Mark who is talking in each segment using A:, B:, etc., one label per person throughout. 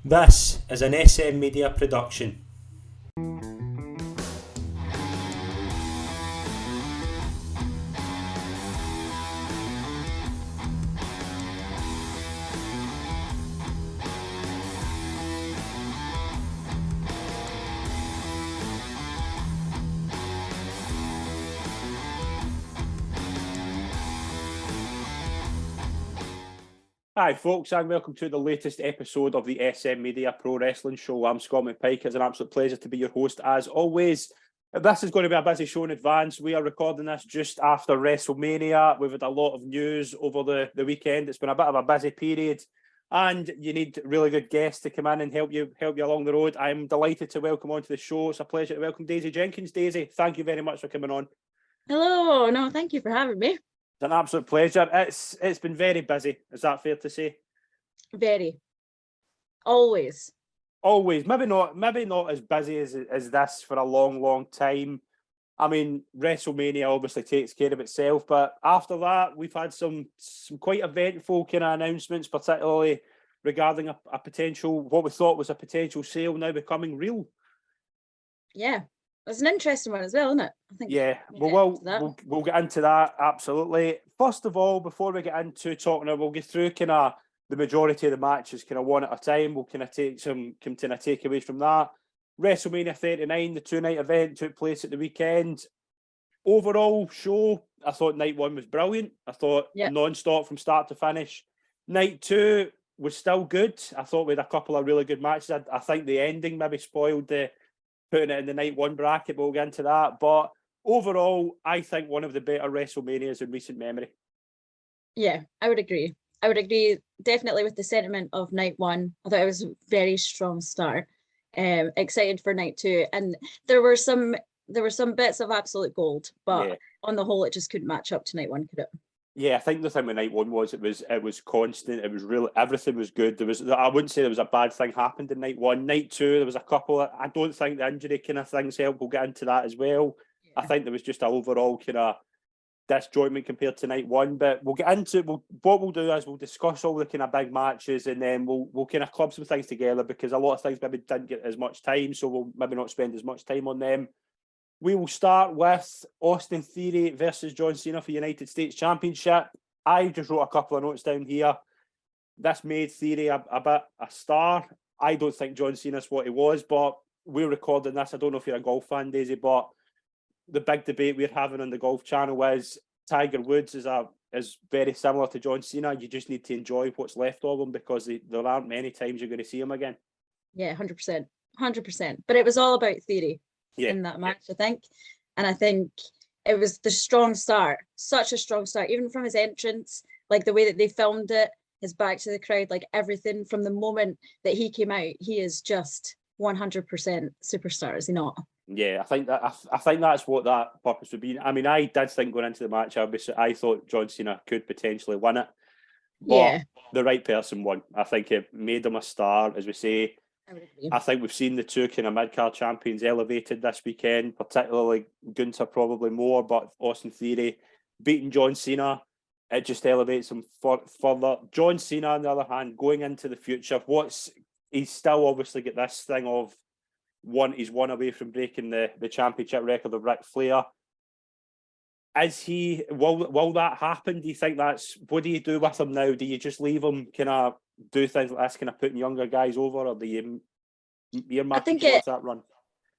A: This is an SM Media production.
B: Hi folks, and welcome to the latest episode of the SM Media Pro Wrestling Show. I'm Scott McPike. It's an absolute pleasure to be your host as always. This is going to be a busy show in advance. We are recording this just after WrestleMania. We've had a lot of news over the weekend. It's been a bit of a busy period, and you need really good guests to come in and help you along the road. I'm delighted to welcome onto the show. It's a pleasure to welcome Daisy Jenkins. Daisy, thank you very much for coming on.
C: Hello, no, thank you for having me.
B: It's an absolute pleasure. It's been very busy. Is that fair to say?
C: Very. Always.
B: Maybe not as busy as this for a long time. I mean, WrestleMania obviously takes care of itself, but after that, we've had some quite eventful kind of announcements, particularly regarding a potential, what we thought was a potential sale now becoming real.
C: Yeah, it's an interesting one as well, isn't it? I think.
B: Yeah, we'll get into that, absolutely. First of all, before we get into talking, we'll get through kind of the majority of the matches kind of one at a time. We'll kind of take some kind of takeaways from that. WrestleMania 39, the two-night event, took place at the weekend. Overall show, I thought night one was brilliant. I thought non-stop from start to finish. Night two was still good. I thought we had a couple of really good matches. I think the ending maybe spoiled putting it in the night one bracket, but we'll get into that. But overall, I think one of the better WrestleManias in recent memory.
C: Yeah, I would agree. I would agree definitely with the sentiment of night one. I thought it was a very strong start. Excited for night two, and there were some bits of absolute gold, but on the whole, it just couldn't match up to night one, could it?
B: Yeah, I think the thing with night one was it was constant. It was really, everything was good. I wouldn't say there was a bad thing happened in night one. Night two, there was a couple. I don't think the injury kind of things helped. We'll get into that as well. Yeah. I think there was just an overall kind of disjointment compared to night one. But we'll get into what we'll do is we'll discuss all the kind of big matches, and then we'll kind of club some things together because a lot of things maybe didn't get as much time, so we'll maybe not spend as much time on them. We will start with Austin Theory versus John Cena for United States Championship. I just wrote a couple of notes down here. This made Theory a bit a star. I don't think John Cena's what he was, but we're recording this. I don't know if you're a golf fan, Daisy, but the big debate we're having on the Golf Channel is Tiger Woods is very similar to John Cena. You just need to enjoy what's left of him because there aren't many times you're going to see him again.
C: Yeah, 100%. 100%. But it was all about Theory. In that match, I think. And I think it was the strong start, such a strong start, even from his entrance, like the way that they filmed it, his back to the crowd, like everything from the moment that he came out, he is just 100% superstar, is he not?
B: Yeah, I think that's what that purpose would be. I mean, I did think going into the match, I thought John Cena could potentially win it, but the right person won. I think it made him a star, as we say. I think we've seen the two kind of mid-card champions elevated this weekend, particularly Gunther probably more, but Austin Theory beating John Cena, it just elevates him further. John Cena, on the other hand, going into the future, he's still obviously got this thing of he's one away from breaking the championship record of Ric Flair. Will that happen? Do you think what do you do with him now? Do you just leave him kind of do things like this, kind of putting younger guys over, or do you earmark towards that run?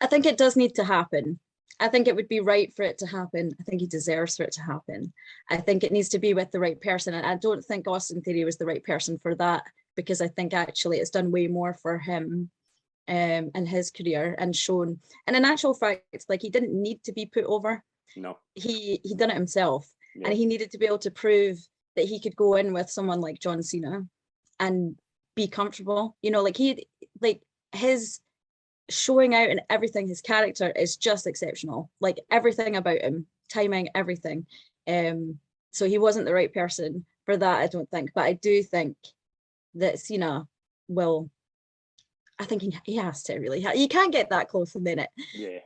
C: I think it does need to happen. I think it would be right for it to happen. I think he deserves for it to happen. I think it needs to be with the right person. And I don't think Austin Theory was the right person for that, because I think actually it's done way more for him in his career and shown. And in actual fact, it's like he didn't need to be put over.
B: No.
C: He done it himself. Yeah. And he needed to be able to prove that he could go in with someone like John Cena and be comfortable. You know, his showing out and everything, his character is just exceptional. Like everything about him, timing, everything. So he wasn't the right person for that, I don't think. But I do think that Cena will. I think he has to really. You can't get that close a minute.
B: Yeah,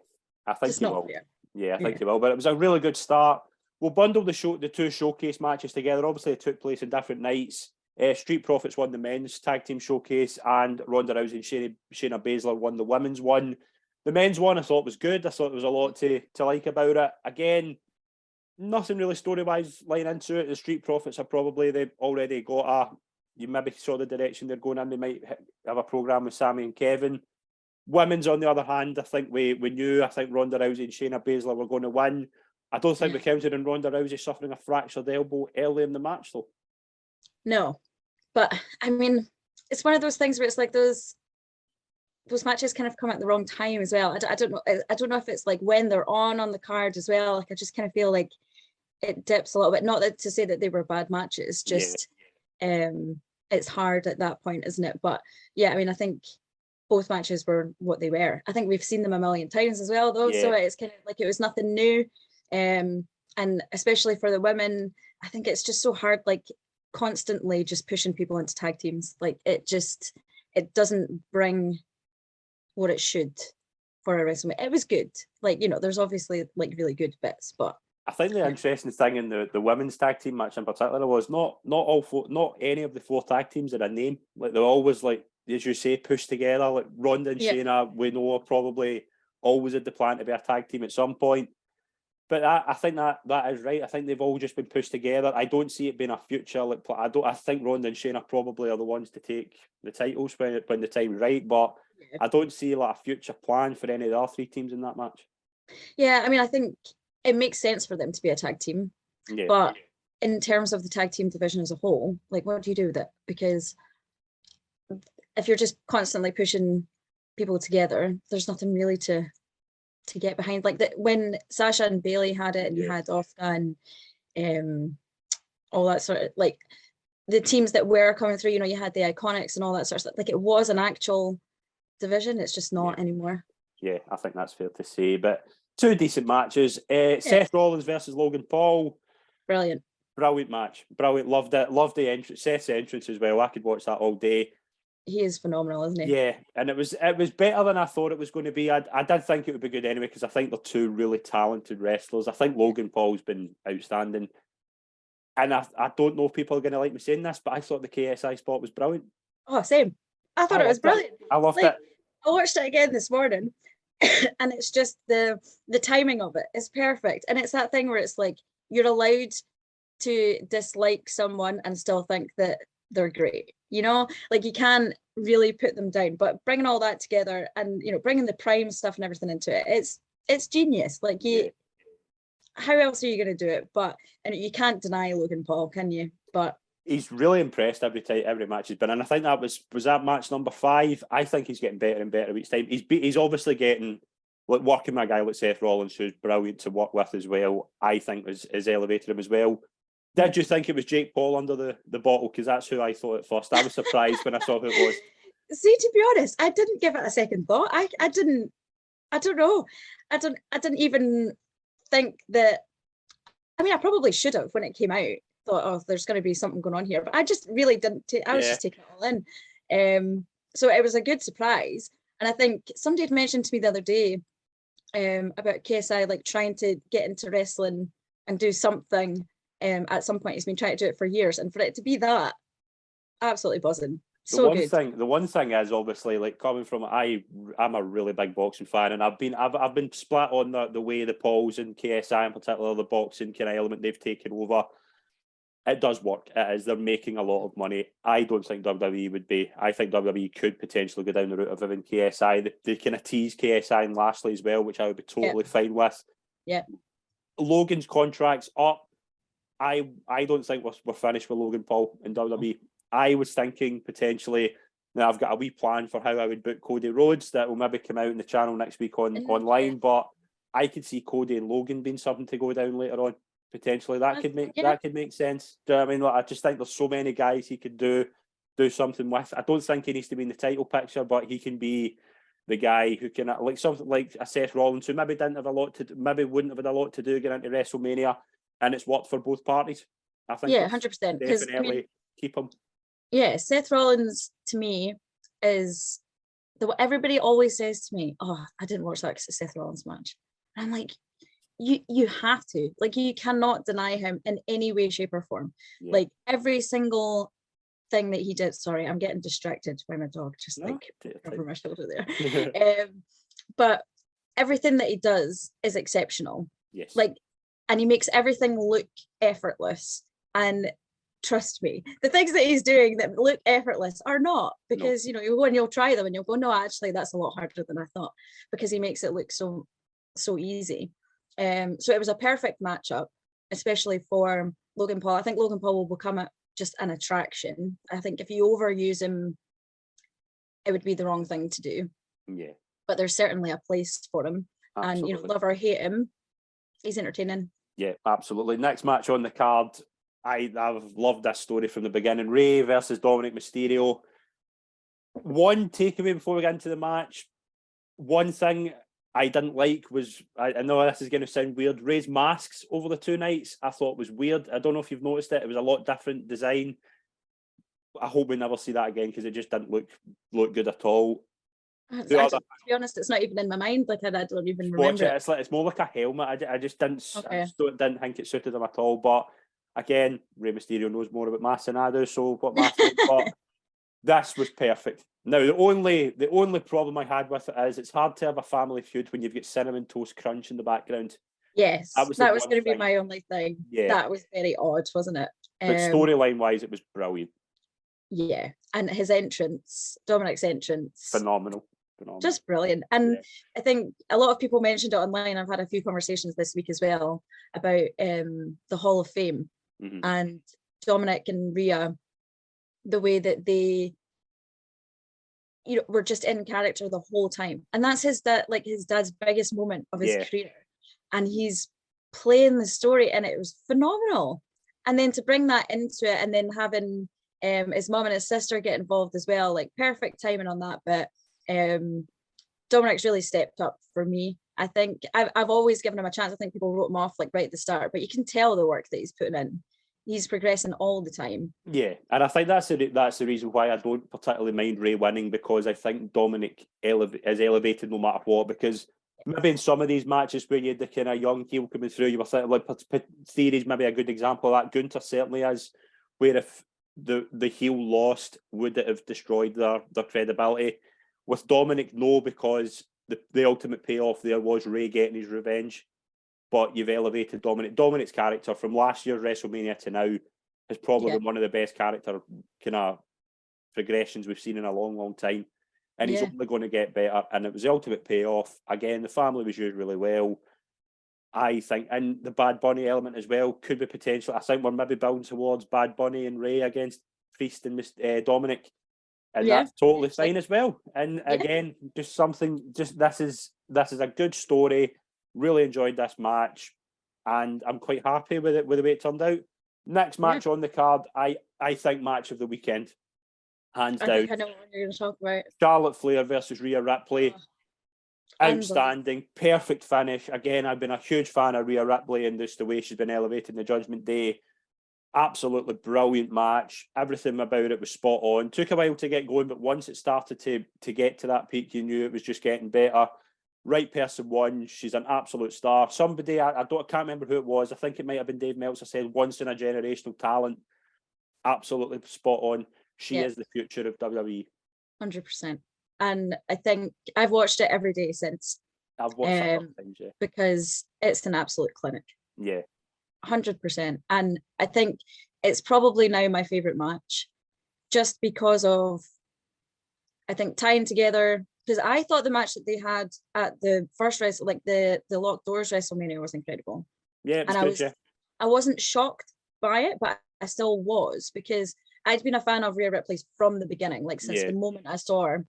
B: I think he will.
C: Fair.
B: Yeah, I think he will. But it was a really good start. We'll bundle the two showcase matches together. Obviously, it took place in different nights. Street Profits won the men's tag team showcase, and Ronda Rousey and Shayna Baszler won the women's one. The men's one I thought was good. I thought there was a lot to like about it. Again, nothing really story-wise lying into it. The Street Profits are probably, they've already got you maybe saw the direction they're going in. They might have a program with Sammy and Kevin. Women's, on the other hand, I think we knew, I think Ronda Rousey and Shayna Baszler were going to win. I don't think we counted on Ronda Rousey suffering a fractured elbow early in the match, though.
C: No, but I mean, it's one of those things where it's like those matches kind of come at the wrong time as well. I don't know. I don't know if it's like when they're on the card as well. Like I just kind of feel like it dips a little bit. Not that to say that they were bad matches, just it's hard at that point, isn't it? But yeah, I mean, I think both matches were what they were. I think we've seen them a million times as well, though. So it's kind of like it was nothing new. And especially for the women, I think it's just so hard, like constantly just pushing people into tag teams. Like it doesn't bring what it should for a WrestleMania. It was good. Like, you know, there's obviously like really good bits, but
B: I think the interesting thing in the women's tag team match in particular was not any of the 4 tag teams had a name. Like they're always, like, as you say, pushed together. Like Ronda and Shayna, we know, are probably always had the plan to be a tag team at some point. But I think that is right. I think they've all just been pushed together. I don't see it being a future. Like I think Ronda and Shayna probably are the ones to take the titles when the time's right. But I don't see like a future plan for any of the other 3 teams in that match.
C: Yeah, I mean, I think it makes sense for them to be a tag team. Yeah. But in terms of the tag team division as a whole, like, what do you do with it? Because if you're just constantly pushing people together, there's nothing really to get behind. Like that when Sasha and Bailey had it, and you had Asuka and all that sort of, like, the teams that were coming through, you know, you had the Iconics and all that sort of stuff. Like it was an actual division. It's just not anymore. Yeah,
B: I think that's fair to say. But 2 decent matches. Seth Rollins versus Logan Paul.
C: Brilliant
B: match. Brilliant. Loved it. Loved the entrance. Seth's entrance as well. I could watch that all day.
C: He is phenomenal, isn't he?
B: Yeah, and it was better than I thought it was going to be. I did think it would be good anyway, because I think they're 2 really talented wrestlers. I think Logan Paul's been outstanding. And I don't know if people are going to like me saying this, but I thought the KSI spot was brilliant.
C: Oh, same. I thought it was brilliant.
B: I loved it.
C: I watched it again this morning, and it's just the timing of it is perfect. And it's that thing where it's like you're allowed to dislike someone and still think that they're great. You know, like you can't really put them down, but bringing all that together and, you know, bringing the Prime stuff and everything into it, it's genius. Like how else are you going to do it? But and you can't deny Logan Paul, can you? But
B: he's really impressed every match he's been in. I think that was that match number 5. I think he's getting better and better each time. He's obviously getting, like, working with a guy like Seth Rollins, who's brilliant to work with as well. I think has elevated him as well. Did you think it was Jake Paul under the bottle? Because that's who I thought at first. I was surprised when I saw who it was.
C: See, to be honest, I didn't give it a second thought. I don't know. I didn't even think that. I mean, I probably should have when it came out. Thought, oh, there's going to be something going on here, but I just really didn't. I was just taking it all in. So it was a good surprise, and I think somebody had mentioned to me the other day about KSI like trying to get into wrestling and do something. At some point, he's been trying to do it for years, and for it to be that, absolutely buzzing. The
B: one thing is obviously, like, coming from I'm a really big boxing fan, and I've been split on the way the Pauls and KSI in particular, the boxing kind of element they've taken over. It does work. It is. They're making a lot of money. I don't think WWE would be. I think WWE could potentially go down the route of having KSI. They kind of tease KSI and Lashley as well, which I would be totally fine with.
C: Yeah.
B: Logan's contract's up. I don't think we're finished with Logan Paul in WWE. I was thinking potentially, now I've got a wee plan for how I would book Cody Rhodes that will maybe come out in the channel next week online, but I could see Cody and Logan being something to go down later on. Potentially that could make sense. Do you know what I mean? Like, I just think there's so many guys he could do something with. I don't think he needs to be in the title picture, but he can be the guy who can, like, something like a Seth Rollins, who maybe wouldn't have had a lot to do getting into WrestleMania. And it's worked for both parties. I think
C: 100%.
B: Definitely keep him.
C: Yeah, Seth Rollins to me is everybody always says to me, "Oh, I didn't watch that Seth Rollins match." And I'm like, you have to. Like, you cannot deny him in any way, shape, or form. Yeah. Like every single thing that he did, sorry, I'm getting distracted by my dog, just
B: No,
C: like
B: take your
C: over
B: time.
C: my shoulder there. But everything that he does is exceptional.
B: Yes.
C: Like, and he makes everything look effortless. And trust me, the things that he's doing that look effortless are not, because you know, you'll go and you'll try them and you'll go, no, actually that's a lot harder than I thought, because he makes it look so easy. So it was a perfect matchup, especially for Logan Paul. I think Logan Paul will become just an attraction. I think if you overuse him, it would be the wrong thing to do.
B: Yeah.
C: But there's certainly a place for him. Absolutely. And you know, love or hate him, he's entertaining.
B: Yeah, absolutely. Next match on the card, I've loved this story from the beginning. Rey versus Dominic Mysterio. One takeaway before we get into the match. One thing I didn't like was, I know this is going to sound weird, Rey's masks over the 2 nights I thought was weird. I don't know if you've noticed it. It was a lot different design. I hope we never see that again, because it just didn't look good at all.
C: To be honest, it's not even in my mind. Like, I don't even remember it.
B: It's more like a helmet. I just didn't think it suited him at all. But again, Rey Mysterio knows more about masks than I do, so what masks? But this was perfect. Now, the only problem I had with it is it's hard to have a family feud when you've got Cinnamon Toast Crunch in the background.
C: Yes, that was going to be my only thing. Yeah, that was very odd, wasn't it?
B: But storyline wise, it was brilliant.
C: Yeah, and his entrance, Dominic's entrance,
B: phenomenal.
C: Just brilliant. And I think a lot of people mentioned it online. I've had a few conversations this week as well about the Hall of Fame, and Dominic and Rhea, the way that they, you know, were just in character the whole time. And that's his dad's biggest moment of his career. And he's playing the story, and it was phenomenal. And then to bring that into it, and then having his mom and his sister get involved as well, like perfect timing on that bit. Dominic's really stepped up for me. I think I've always given him a chance. I think people wrote him off like right at the start, but you can tell the work that he's putting in. He's progressing all the time. Yeah,
B: and I think that's the reason why I don't particularly mind Rey winning, because I think Dominic is elevated no matter what. Because maybe in some of these matches where you had the kind of young heel coming through, you were thinking like Theory's maybe a good example of that. Gunther certainly is, where if the heel lost, would it have destroyed their credibility? With Dominic, no, because the ultimate payoff there was Rey getting his revenge. But you've elevated Dominic. Dominic's character from last year's WrestleMania to now has probably been one of the best character kind of progressions we've seen in a long, long time. And he's only going to get better. And it was the ultimate payoff. Again, the family was used really well, I think. And the Bad Bunny element as well could be potential. I think we're maybe building towards Bad Bunny and Rey against Priest and Dominic. And that's totally fine as well. And again, just this is a good story. Really enjoyed this match, and I'm quite happy with it, with the way it turned out. Next match on the card, I think match of the weekend, hands down.
C: I know what you're going to talk about.
B: Charlotte Flair versus Rhea Ripley. Outstanding, perfect finish. Again, I've been a huge fan of Rhea Ripley and just the way she's been elevated in the Judgment Day. Absolutely brilliant match. Everything about it was spot on. Took a while to get going, but once it started to get to that peak, you knew it was just getting better. Right person won. She's an absolute star. Somebody, I can't remember who it was. I think it might have been Dave Meltzer said, once in a generational talent. Absolutely spot on. She is the future of WWE.
C: 100%. And I think I've watched it every day since.
B: I've watched it a lot of times,
C: because it's an absolute clinic.
B: Yeah.
C: 100%. And I think it's probably now my favorite match, just because of, I think, tying together, because I thought the match that they had at the first the Locked Doors WrestleMania was incredible.
B: Yeah,
C: and I wasn't shocked by it, but I still was, because I'd been a fan of Rhea Ripley's from the beginning, like since the moment I saw her.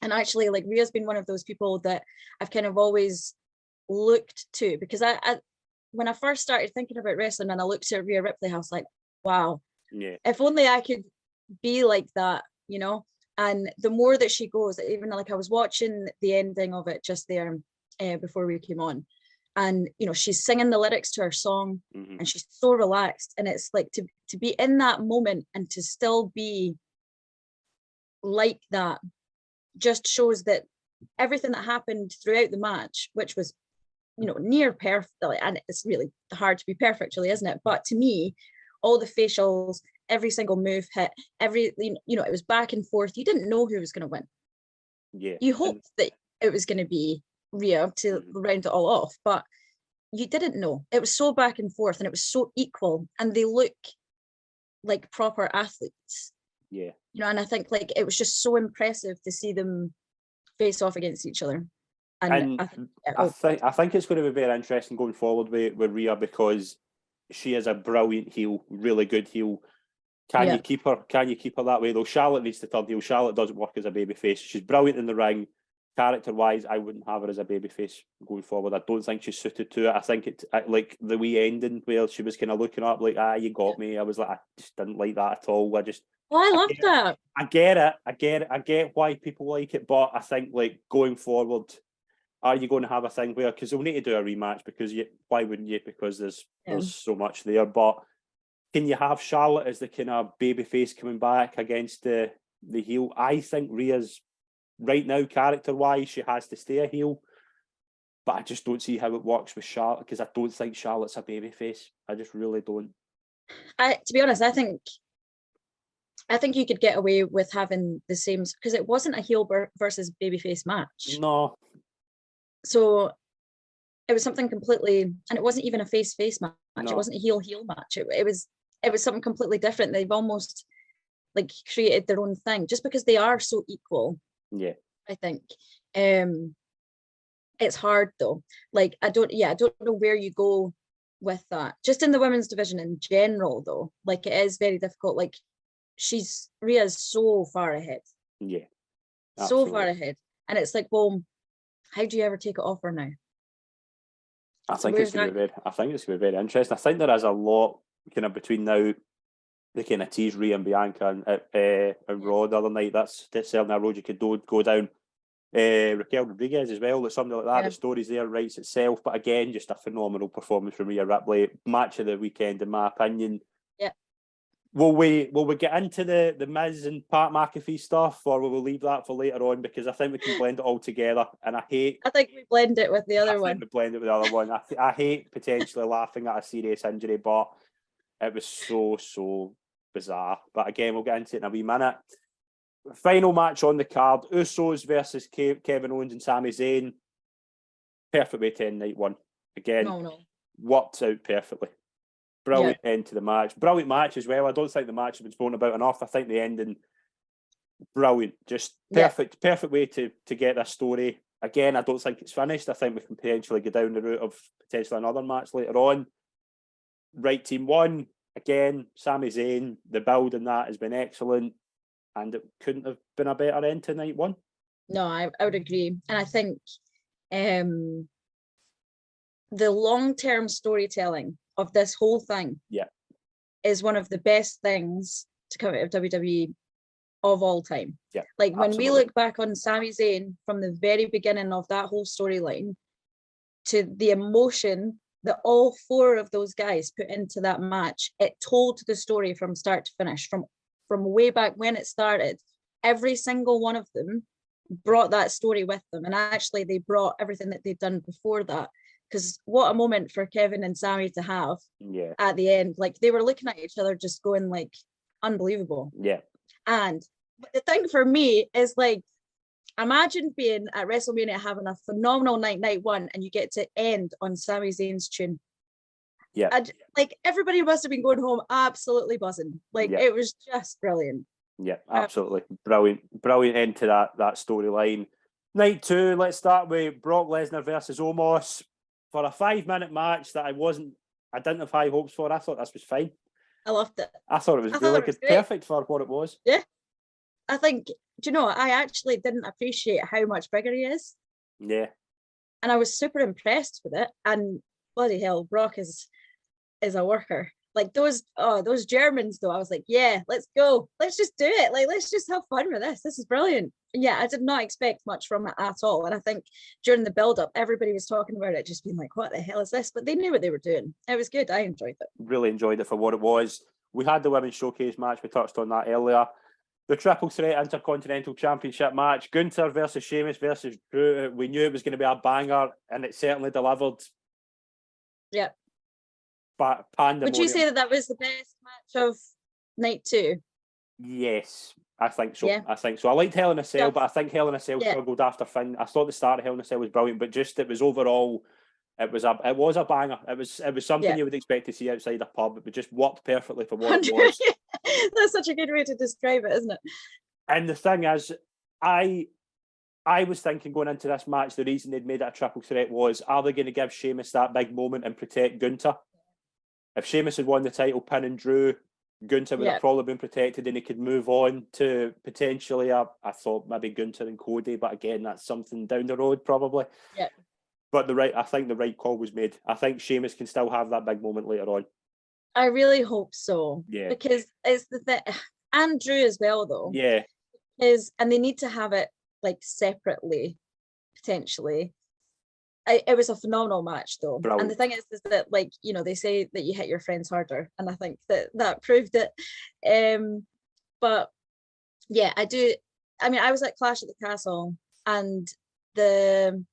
C: And actually, like, Rhea's been one of those people that I've kind of always looked to, because I when I first started thinking about wrestling and I looked at Rhea Ripley, I was like, wow, if only I could be like that, you know? And the more that she goes, even like I was watching the ending of it just there before we came on, and, you know, she's singing the lyrics to her song and she's so relaxed. And it's like to be in that moment and to still be like that just shows that everything that happened throughout the match, which was, you know, near perfect, and it's really hard to be perfect, really, isn't it? But to me, all the facials, every single move hit, it was back and forth. You didn't know who was going to win.
B: Yeah.
C: You hoped that it was going to be Rhea to round it all off, but you didn't know. It was so back and forth, and it was so equal, and they look like proper athletes.
B: Yeah.
C: And I think like it was just so impressive to see them face off against each other. And
B: I think it's going to be very interesting going forward with Rhea, because she is a brilliant heel, really good heel. Can you keep her? Can you keep her that way? Though Charlotte needs to turn heel. Charlotte doesn't work as a babyface. She's brilliant in the ring. Character-wise, I wouldn't have her as a babyface going forward. I don't think she's suited to it. I think it like the wee ending where she was kind of looking up like, you got me. I was like, I just didn't like that at all.
C: I love that.
B: I get it. I get why people like it, but I think like going forward, are you going to have a thing where, because they'll need to do a rematch, because why wouldn't you? Because there's so much there. But can you have Charlotte as the kind of babyface coming back against the heel? I think Rhea's right now, character-wise, she has to stay a heel. But I just don't see how it works with Charlotte, because I don't think Charlotte's a babyface. I just really don't.
C: To be honest, I think you could get away with having the same, because it wasn't a heel versus babyface match.
B: No.
C: So it was something completely, and it wasn't even a face-face match. No. It wasn't a heel match. It was something completely different. They've almost like created their own thing, just because they are so equal.
B: Yeah.
C: I think. It's hard though. Like I don't know where you go with that. Just in the women's division in general though, like it is very difficult. Like Rhea's so far ahead.
B: Yeah.
C: Absolutely. So far ahead. And it's like, well, how do you ever take it off her now?
B: I think it's going to be very interesting. I think there is a lot kind of between now. They kind of tease Rhea and Bianca and Raw the other night. That's certainly a road you could go down. Raquel Rodriguez as well, something like that. Yeah. The story's there, writes itself. But again, just a phenomenal performance from Rhea Ripley. Match of the weekend, in my opinion.
C: Yeah.
B: Will we get into the Miz and Pat McAfee stuff, or will we leave that for later on? Because I think we can blend it all together. And I think we blend it with the other one. I hate potentially laughing at a serious injury, but it was so bizarre. But again, we'll get into it in a wee minute. Final match on the card: Usos versus Kevin Owens and Sami Zayn. Perfect way to end night one. Again, worked out perfectly. Brilliant end to the match. Brilliant match as well. I don't think the match has been spoken about enough. I think the ending, brilliant. Just perfect way to get this story. Again, I don't think it's finished. I think we can potentially go down the route of potentially another match later on. Right team won. Again, Sami Zayn, the build in that has been excellent. And it couldn't have been a better end to night one.
C: No, I would agree. And I think the long-term storytelling of this whole thing is one of the best things to come out of WWE of all time.
B: Yeah,
C: like when we look back on Sami Zayn from the very beginning of that whole storyline to the emotion that all four of those guys put into that match, it told the story from start to finish, from way back when it started. Every single one of them brought that story with them, and actually they brought everything that they'd done before that. Because what a moment for Kevin and Sami to have at the end. Like they were looking at each other just going like, unbelievable.
B: Yeah.
C: And the thing for me is like, imagine being at WrestleMania having a phenomenal night one, and you get to end on Sami Zayn's tune.
B: Yeah.
C: And like everybody must have been going home absolutely buzzing. Like it was just brilliant.
B: Yeah, absolutely. Brilliant end to that storyline. Night two, let's start with Brock Lesnar versus Omos for a 5-minute match that I didn't have high hopes for. I thought this was fine.
C: I loved it.
B: I thought it was really good. Perfect for what it was.
C: Yeah. I think, do you know, I actually didn't appreciate how much bigger he is.
B: Yeah.
C: And I was super impressed with it. And bloody hell, Brock is a worker. Like those Germans though, I was like, yeah, let's go. Let's just do it. Like, let's just have fun with this. This is brilliant. And yeah, I did not expect much from it at all. And I think during the build-up, everybody was talking about it, just being like, what the hell is this? But they knew what they were doing. It was good. I enjoyed it.
B: Really enjoyed it for what it was. We had the Women's Showcase match. We touched on that earlier. The Triple Threat Intercontinental Championship match. Gunther versus Sheamus versus Drew. We knew it was going to be a banger, and it certainly delivered.
C: Yeah.
B: But pandemonium.
C: Would you say that was the best match of night 2?
B: Yes, I think so.
C: Yeah.
B: I think so. I liked Hell in a Cell,
C: Yeah.
B: but I think Hell in a Cell
C: Yeah.
B: struggled after Finn. I thought the start of Hell in a Cell was brilliant, but just it was overall, it was a banger. It was something
C: Yeah.
B: you would expect to see outside a pub. It just worked perfectly for what it was.
C: That's such a good way to describe it, isn't it?
B: And the thing is, I was thinking going into this match, the reason they'd made it a triple threat was, are they going to give Sheamus that big moment and protect Gunther? If Sheamus had won the title, pinning Drew, Gunther would have probably been protected and he could move on to potentially I thought maybe Gunther and Cody, but again, that's something down the road probably.
C: Yeah.
B: But I think the right call was made. I think Sheamus can still have that big moment later on.
C: I really hope so.
B: Yeah.
C: Because it's the thing, and Drew as well though.
B: Yeah.
C: And they need to have it like separately, potentially. It was a phenomenal match though.
B: Brilliant.
C: And the thing is that, like, you know, they say that you hit your friends harder, and I think that proved it. But yeah, I mean, I was at Clash at the Castle, and the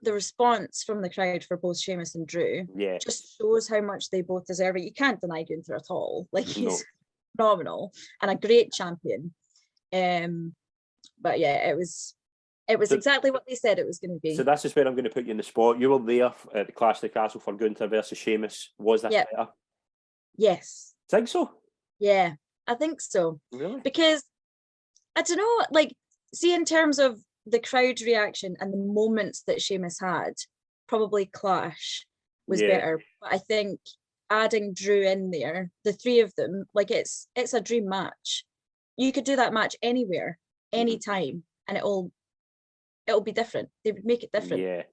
C: response from the crowd for both Sheamus and Drew just shows how much they both deserve it. You can't deny Gunther at all. Like, he's phenomenal and a great champion. But yeah, it was exactly what they said it was going to be.
B: So this is where I'm going to put you in the spot. You were there at the Clash of the Castle for Gunther versus Sheamus. Was this better?
C: Yes.
B: Think so?
C: Yeah, I think so.
B: Really?
C: Because I don't know, like, see, in terms of the crowd reaction and the moments that Sheamus had, probably Clash was better. But I think adding Drew in there, the three of them, like, it's a dream match. You could do that match anywhere, anytime, and it'll be different. They would make it different.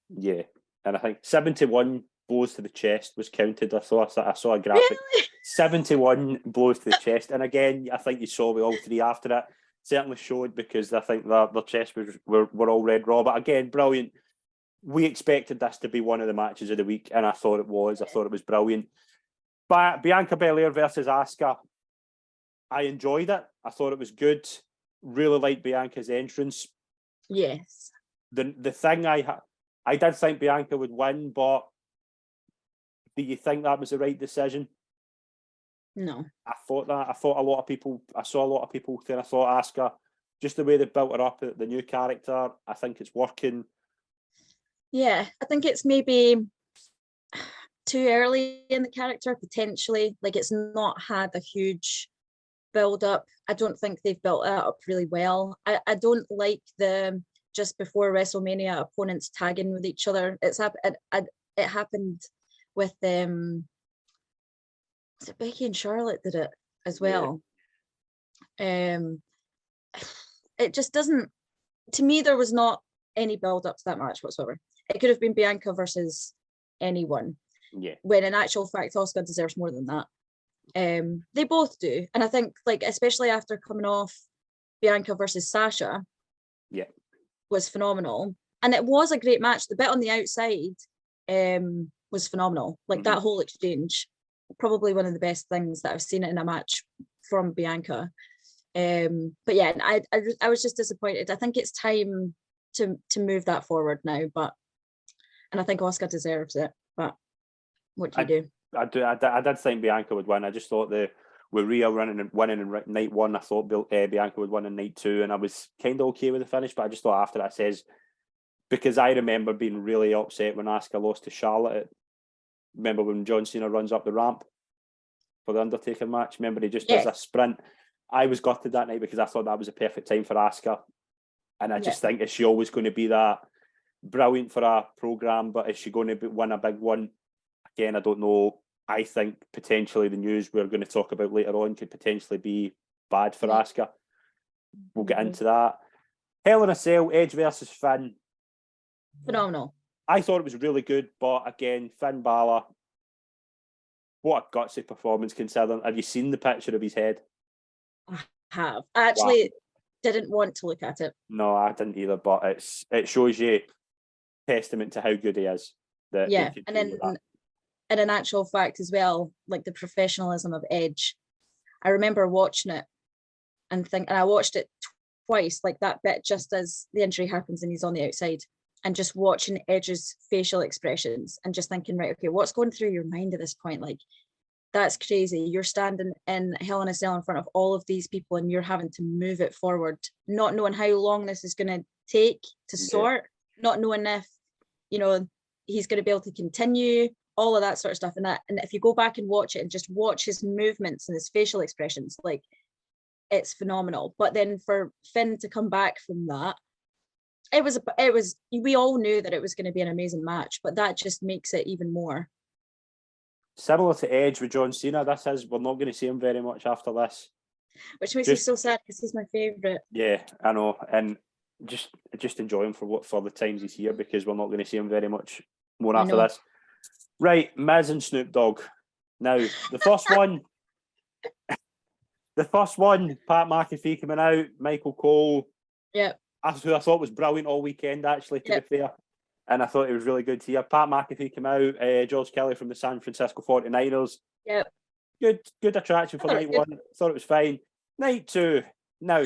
B: Yeah. And I think 71 blows to the chest was counted. I saw a graphic.
C: Really?
B: 71 blows to the chest. And again, I think you saw with all three after it. Certainly showed, because I think their chests were all red raw. But again, brilliant. We expected this to be one of the matches of the week, and I thought it was. I thought it was brilliant. But Bianca Belair versus Asuka, I enjoyed it. I thought it was good. Really liked Bianca's entrance.
C: Yes.
B: The thing I did think Bianca would win, but do you think that was the right decision?
C: No.
B: I thought that. I saw a lot of people saying, I thought Asuka, just the way they built her up, the new character, I think it's working. Yeah,
C: I think it's maybe too early in the character, potentially. Like, it's not had a huge build up. I don't think they've built it up really well. I don't like the just before WrestleMania opponents tagging with each other. It happened with was it Becky and Charlotte did it as well? It just doesn't. To me, there was not any build up to that match whatsoever. It could have been Bianca versus anyone.
B: Yeah.
C: When in actual fact, Asuka deserves more than that. They both do, and I think, like, especially after coming off Bianca versus Sasha, was phenomenal, and it was a great match. The bit on the outside was phenomenal. Like, that whole exchange, probably one of the best things that I've seen in a match from Bianca. But yeah, I was just disappointed. I think it's time to move that forward now, and I think Asuka deserves it. But what do you do?
B: I did think Bianca would win. I just thought with Rhea winning in night one, I thought Bianca would win in night two, and I was kind of okay with the finish. But I just thought after that says, because I remember being really upset when Asuka lost to Charlotte. Remember when John Cena runs up the ramp for the Undertaker match? Remember he just does a sprint. I was gutted that night because I thought that was a perfect time for Asuka, and I just think, is she always going to be that brilliant for a program? But is she going to win a big one? Again, I don't know. I think potentially the news we're going to talk about later on could potentially be bad for Asuka. We'll get into that. Hell in a Cell, Edge versus Finn.
C: Phenomenal.
B: I thought it was really good, but again, Finn Balor, what a gutsy performance considering. Have you seen the picture of his head?
C: I have. I actually didn't want to look at it.
B: No, I didn't either, but it shows you testament to how good he is.
C: And in actual fact as well, like, the professionalism of Edge. I remember watching it and I watched it twice, like that bit just as the injury happens and he's on the outside, and just watching Edge's facial expressions and just thinking, right, okay, what's going through your mind at this point? Like, that's crazy. You're standing in Hell in a Cell in front of all of these people and you're having to move it forward, not knowing how long this is going to take to sort, not knowing if, you know, he's going to be able to continue, all of that sort of stuff. And if you go back and watch it and just watch his movements and his facial expressions, like, it's phenomenal. But then for Finn to come back from that, it was we all knew that it was going to be an amazing match, but that just makes it even more.
B: Similar to Edge with John Cena, we're not going to see him very much after this.
C: Which makes me so sad because he's my favourite.
B: Yeah, I know. And just enjoy him for the times he's here, because we're not going to see him very much more after this. Right, Miz and Snoop Dogg. Now, the first one, Pat McAfee coming out, Michael Cole.
C: Yeah.
B: Who I thought was brilliant all weekend, actually, to be fair. And I thought it was really good here. Pat McAfee came out, George Kelly from the San Francisco 49ers.
C: Yep.
B: Good attraction for night one. Thought it was fine. Night two, now.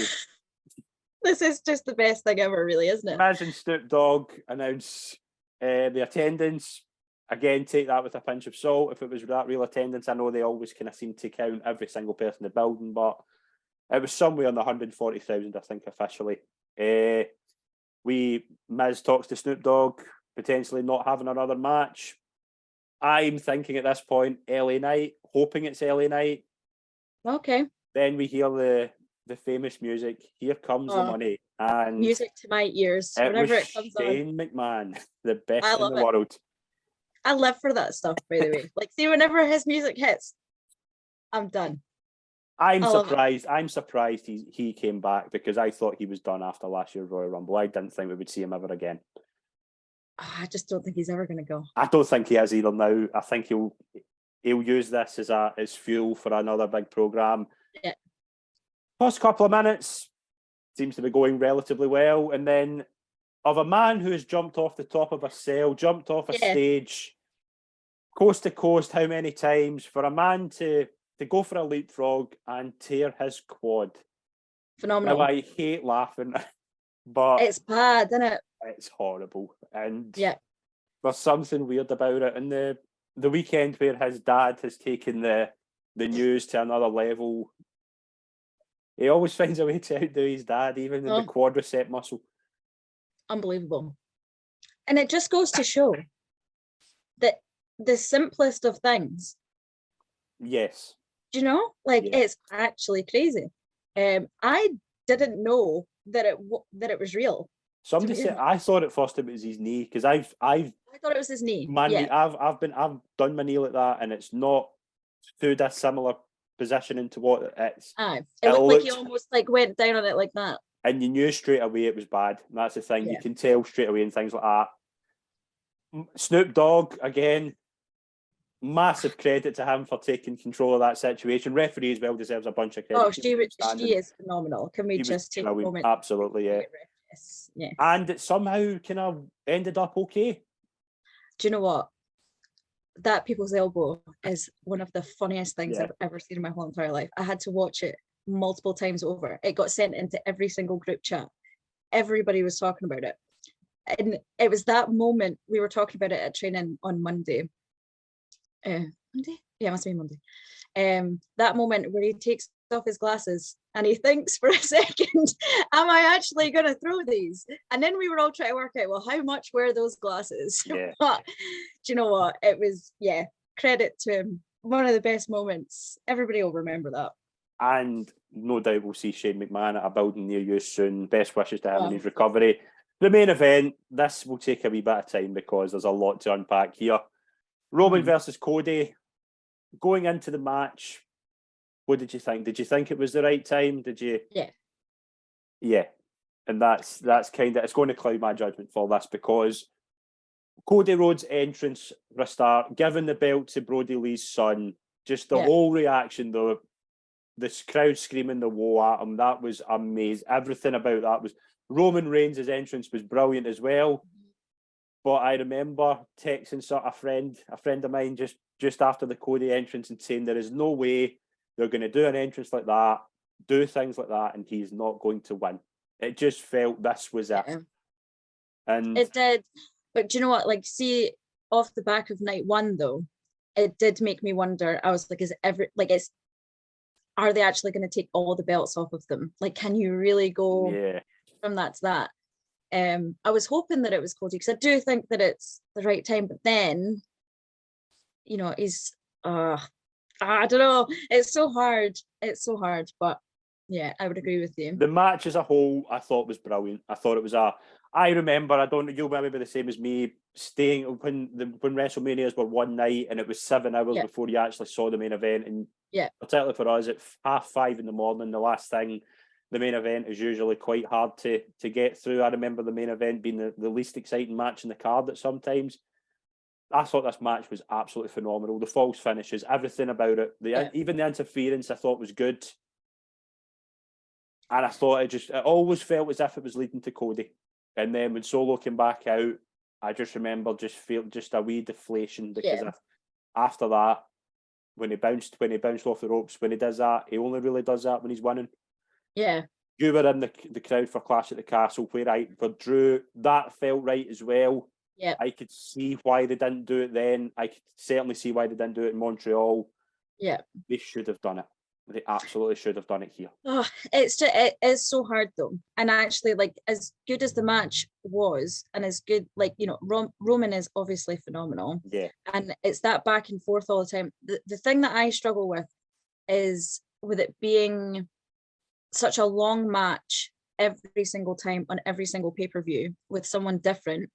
C: This is just the best thing ever, really, isn't it?
B: Miz and Snoop Dogg announce the attendance. Again, take that with a pinch of salt. If it was that real attendance, I know they always kind of seem to count every single person in the building, but it was somewhere in the 140,000, I think, officially. Miz talks to Snoop Dogg, potentially not having another match. I'm thinking at this point, LA Knight, hoping it's LA Knight.
C: Okay.
B: Then we hear the famous music, Here Comes the Money. And
C: music to my ears. Whenever it comes on.
B: Shane McMahon, the best in the world.
C: I live for that stuff, by the way. Like, see, whenever his music hits, I'm done.
B: I'm surprised he came back, because I thought he was done after last year's Royal Rumble. I didn't think we would see him ever again.
C: I just don't think he's ever going to go.
B: I don't think he is either now. I think he'll use this as fuel for another big program.
C: Yeah.
B: First couple of minutes seems to be going relatively well, and then of a man who has jumped off the top of a cell, jumped off a stage, coast to coast, how many times, for a man to go for a leapfrog and tear his quad.
C: Phenomenal.
B: Now, I hate laughing, but
C: it's bad, isn't it?
B: It's horrible. And
C: there's
B: something weird about it. And the weekend where his dad has taken the news to another level, he always finds a way to outdo his dad, even in the quadricep muscle.
C: Unbelievable. And it just goes to show that the simplest of things.
B: Yes.
C: Do you know? Like, it's actually crazy. I didn't know that it was real.
B: Somebody said, I thought at first it was his knee, because I
C: thought it was his knee.
B: I've done my knee like that, and it's not too dissimilar positioning to what it's.
C: It looked like he almost like went down on it like that.
B: And you knew straight away it was bad. And that's the thing. You can tell straight away and things like that. Snoop Dogg, again, massive credit to him for taking control of that situation. Referee as well deserves a bunch of credit.
C: Oh, she is phenomenal. Can we just take a moment?
B: Absolutely, yeah.
C: Yeah.
B: And it somehow kind of ended up okay.
C: Do you know what? That people's elbow is one of the funniest things I've ever seen in my whole entire life. I had to watch it multiple times over. It got sent into every single group chat. Everybody was talking about it. And it was that moment, we were talking about it at training on Monday. Monday? Yeah, it must be Monday. That moment where he takes off his glasses and he thinks for a second, am I actually going to throw these? And then we were all trying to work out, well, how much were those glasses?
B: Yeah.
C: But do you know what? It was, credit to him. One of the best moments. Everybody will remember that.
B: And no doubt we'll see Shane McMahon at a building near you soon. Best wishes to him in his recovery. The main event, this will take a wee bit of time because there's a lot to unpack here. Roman versus Cody. Going into the match, what did you think? Did you think it was the right time? Did you?
C: Yeah.
B: Yeah. And that's kind of, it's going to cloud my judgment for this because Cody Rhodes' entrance for a start, giving the belt to Brody Lee's son, just the whole reaction, the crowd screaming the woe at him, that was amazing. Everything about that was, Roman Reigns' entrance was brilliant as well. But I remember texting a friend of mine just after the Cody entrance and saying there is no way they're going to do an entrance like that, do things like that, and he's not going to win. It just felt this was it. And
C: it did. But do you know what? Like, see, off the back of night one, though, it did make me wonder. I was like, are they actually going to take all the belts off of them? Like, can you really go from that to that? I was hoping that it was Cody, because I do think that it's the right time, but then, he's I don't know. It's so hard. But yeah, I would agree with you.
B: The match as a whole, I thought was brilliant. I thought it was I remember, I don't know, you'll maybe be the same as me, staying when WrestleManias were one night and it was 7 hours before you actually saw the main event. And particularly for us, at 5:30 in the morning, the last thing, the main event is usually quite hard to get through. I remember the main event being the least exciting match in the card at sometimes. I thought this match was absolutely phenomenal. The false finishes, everything about it, even the interference I thought was good. And I thought it always felt as if it was leading to Cody. And then when Solo came back out, I just remember just a wee deflation, because after that, when he bounced off the ropes, when he does that, he only really does that when he's winning.
C: Yeah.
B: You were in the crowd for Clash at the Castle, for Drew, that felt right as well.
C: Yeah.
B: I could see why they didn't do it then. I could certainly see why they didn't do it in Montreal.
C: Yeah.
B: They should have done it. They absolutely should have done it here.
C: Oh, it is so hard though. And actually, like, as good as the match was, and as good, like, Roman is obviously phenomenal.
B: Yeah.
C: And it's that back and forth all the time. The thing that I struggle with is with it being such a long match every single time on every single pay-per-view with someone different,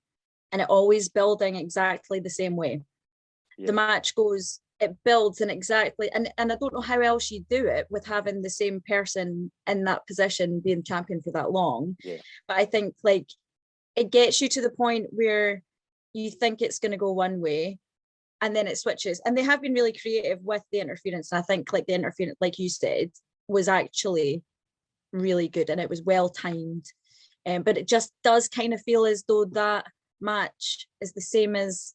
C: and it always building exactly the same way. The match goes, it builds and I don't know how else you do it with having the same person in that position being champion for that long.
B: Yeah.
C: But I think, like, it gets you to the point where you think it's going to go one way and then it switches. And they have been really creative with the interference. And I think, like, the interference, like you said, was actually really good and it was well timed. But it just does kind of feel as though that match is the same as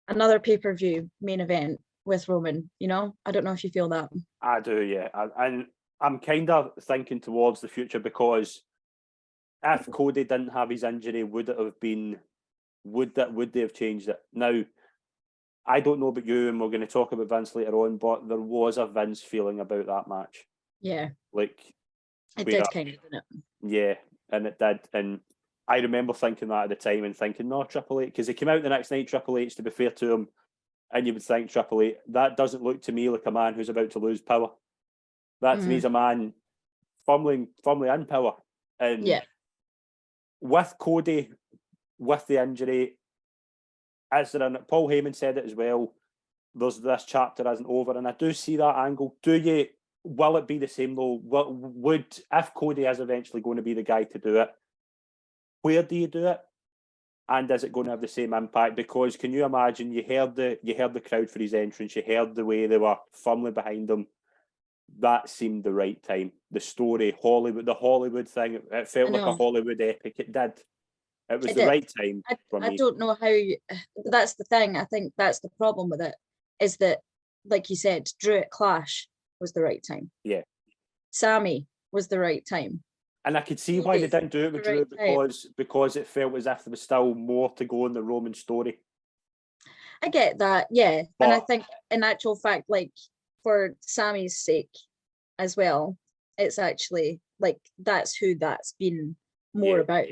C: another pay-per-view main event with Roman. I don't know if you feel that.
B: I do, yeah. And I'm kind of thinking towards the future, because if Cody didn't have his injury, would they have changed it? Now, I don't know about you, and we're going to talk about Vince later on, but there was a Vince feeling about that match.
C: Yeah.
B: Like,
C: it did kind of, didn't it?
B: Yeah, and it did. And I remember thinking that at the time and thinking, no, Triple H, because he came out the next night, Triple H, to be fair to him, and you would think, Triple H, that doesn't look to me like a man who's about to lose power. That to me is a man firmly in power. And with Cody, with the injury, Paul Heyman said it as well, this chapter isn't over, and I do see that angle. Will it be the same though? If Cody is eventually going to be the guy to do it, where do you do it? And is it going to have the same impact? Because can you imagine, you heard the crowd for his entrance, you heard the way they were firmly behind him. That seemed the right time. The story, the Hollywood thing, it felt like a Hollywood epic. It did. It was the right time for me.
C: I don't know how. That's the thing. I think that's the problem with it, is that, like you said, Drew at Clash was the right time.
B: Yeah.
C: Sammy was the right time.
B: And I could see why they didn't do it with Drew, because it felt as if there was still more to go in the Roman story.
C: I get that, yeah. And I think, in actual fact, like, for Sammy's sake as well, it's actually, like, that's who that's been more about.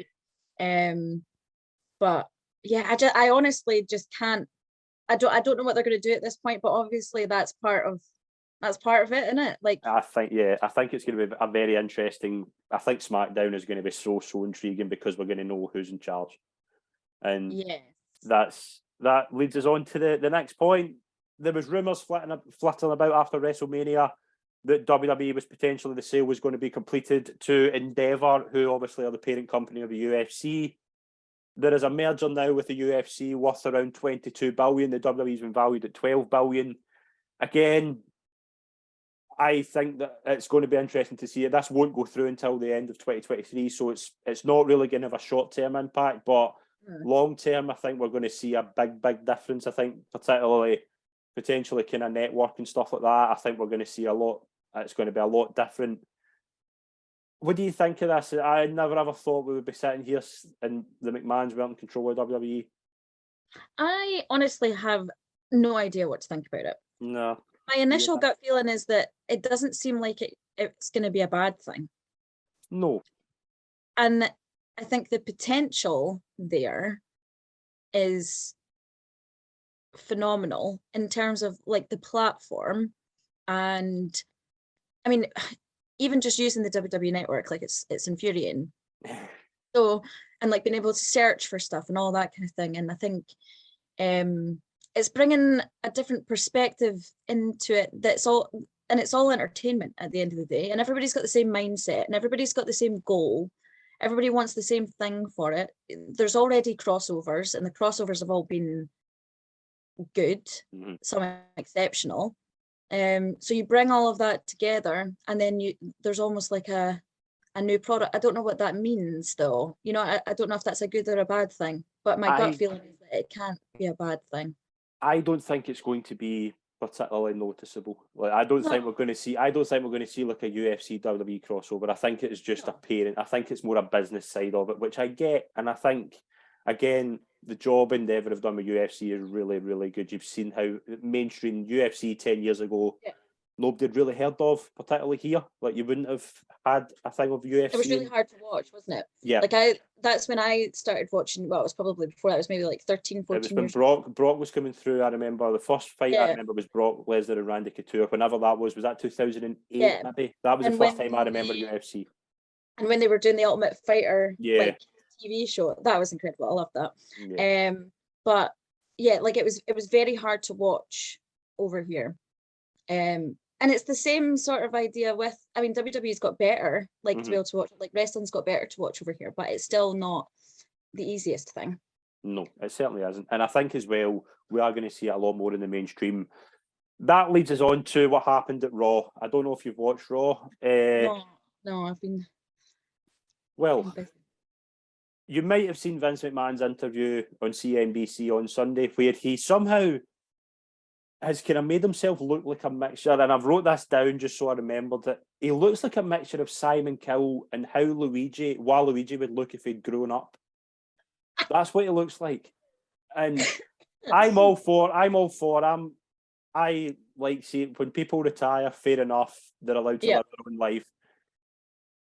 C: But yeah, I honestly just can't. I don't know what they're going to do at this point, but obviously that's part of it, isn't it? Like,
B: I think it's going to be a very interesting. I think SmackDown is going to be so intriguing, because we're going to know who's in charge, and that leads us on to the next point. There was rumours flitting about after WrestleMania that WWE was potentially, the sale was going to be completed to Endeavour, who obviously are the parent company of the UFC. There is a merger now with the UFC worth around 22 billion. The WWE's been valued at 12 billion. Again, I think that it's going to be interesting to see it. This won't go through until the end of 2023, so it's not really going to have a short-term impact, but long-term, I think we're going to see a big difference. I think particularly, potentially kind of network and stuff like that, I think we're going to see a lot. It's going to be a lot different. What do you think of this? I never ever thought we would be sitting here and the McMahons weren't in control of WWE.
C: I honestly have no idea what to think about it.
B: No.
C: My initial gut feeling is that it doesn't seem like it's going to be a bad thing.
B: No.
C: And I think the potential there is phenomenal in terms of like the platform. And I mean, even just using the WWE network, like it's infuriating. So, and like being able to search for stuff and all that kind of thing. And I think it's bringing a different perspective into it it's all entertainment at the end of the day, and everybody's got the same mindset and everybody's got the same goal. Everybody wants the same thing for it. There's already crossovers, and the crossovers have all been good, some exceptional. So you bring all of that together, and then there's almost like a new product. I don't know what that means though. You know, I don't know if that's a good or a bad thing, but my gut feeling is that it can't be a bad thing.
B: I don't think it's going to be particularly noticeable. Like I don't think we're going to see like a UFC WWE crossover. I think it's just apparent. I think it's more a business side of it, which I get, and I think again the job Endeavour have done with UFC is really, really good. You've seen how mainstream UFC 10 years ago, nobody had really heard of, particularly here. Like you wouldn't have had a thing of UFC.
C: It was really hard to watch, wasn't it?
B: Yeah.
C: Like that's when I started watching. Well, it was probably before that. It was maybe like 13, 14 years.
B: It was when Brock was coming through. I remember the first fight I remember was Brock Lesnar and Randy Couture. Whenever that was that 2008 maybe? That was the first time I remember UFC.
C: And when they were doing the Ultimate Fighter like TV show, that was incredible. I loved that. Yeah. But yeah, like it was very hard to watch over here. And it's the same sort of idea with, I mean, WWE's got better, like to be able to watch, like wrestling's got better to watch over here, but it's still not the easiest thing.
B: No, it certainly isn't. And I think as well, we are going to see it a lot more in the mainstream. That leads us on to what happened at Raw. I don't know if you've watched Raw.
C: No, I've been...
B: Well, you might have seen Vince McMahon's interview on CNBC on Sunday, where he somehow has kind of made himself look like a mixture, and I've wrote this down just so I remembered it. He looks like a mixture of Simon Cowell and how Luigi would look if he'd grown up. That's what he looks like. And I'm all for I like seeing when people retire, fair enough, they're allowed to live their own life.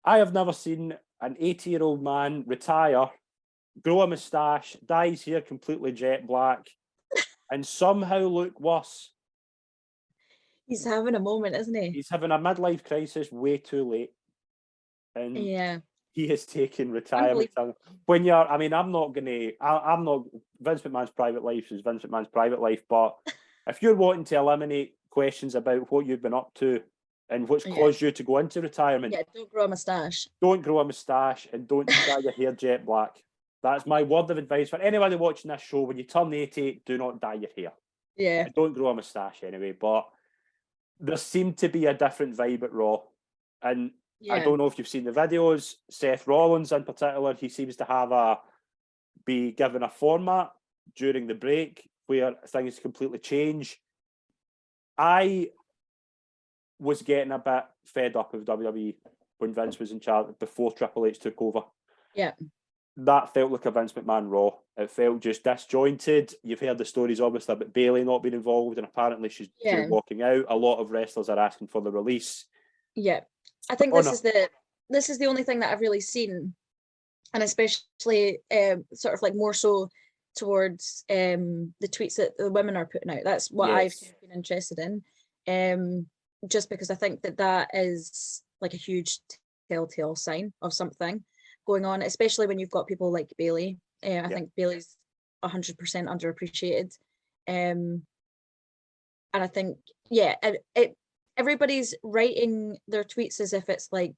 B: I have never seen an 80-year-old man retire, grow a moustache, dye his hair completely jet black, and somehow look worse.
C: He's having a moment, isn't he?
B: He's having a midlife crisis way too late. And he has taken retirement. When you're, I mean, I'm not, Vince McMahon's private life is Vince McMahon's private life, but if you're wanting to eliminate questions about what you've been up to and what's caused you to go into retirement.
C: Don't grow a moustache.
B: Don't grow a moustache and don't dye your hair jet black. That's my word of advice for anybody watching this show. When you turn 80, do not dye your hair.
C: Yeah.
B: And don't grow a moustache anyway. But there seemed to be a different vibe at Raw. And I don't know if you've seen the videos. Seth Rollins in particular, he seems to be given a format during the break where things completely change. I was getting a bit fed up with WWE when Vince was in charge before Triple H took over.
C: Yeah.
B: That felt like a Vince McMahon Raw. It felt just disjointed. You've heard the stories, obviously, about Bayley not being involved, and apparently she's walking out. A lot of wrestlers are asking for the release. Yeah,
C: I think this is the only thing that I've really seen, and especially sort of like more so towards the tweets that the women are putting out. That's what I've been interested in, just because I think that is like a huge telltale sign of something going on, especially when you've got people like Bayley. I think Bayley's 100% underappreciated, and I think everybody's writing their tweets as if it's like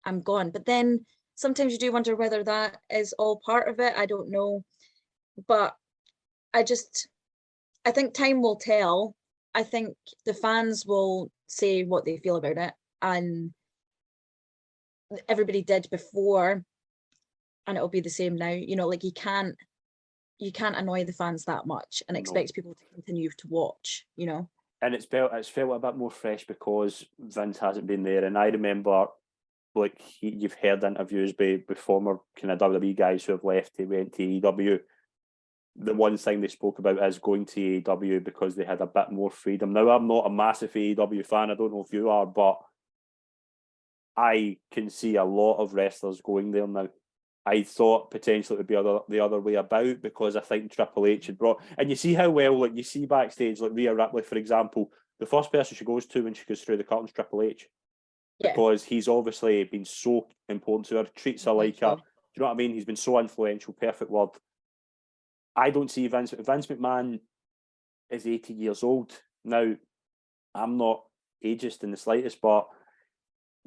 C: I'm gone, but then sometimes you do wonder whether that is all part of it. I don't know, but I think time will tell. I think the fans will say what they feel about it, and everybody did before, and it'll be the same now. You know, like you can't annoy the fans that much and expect people to continue to watch, you know.
B: And it's felt a bit more fresh because Vince hasn't been there. And I remember, like, you've heard interviews with former kind of WWE guys who have left, they went to AEW. the one thing they spoke about is going to AEW because they had a bit more freedom. Now, I'm not a massive AEW fan. I don't know if you are, but I can see a lot of wrestlers going there now. I thought potentially it would be the other way about, because I think Triple H had brought... And you see how well, like, you see backstage, like Rhea Ripley, for example, the first person she goes to when she goes through the curtains, Triple H.
C: Yeah.
B: Because he's obviously been so important to her, treats her like her. Do you know what I mean? He's been so influential, perfect word. I don't see Vince McMahon is 80 years old. Now, I'm not ageist in the slightest, but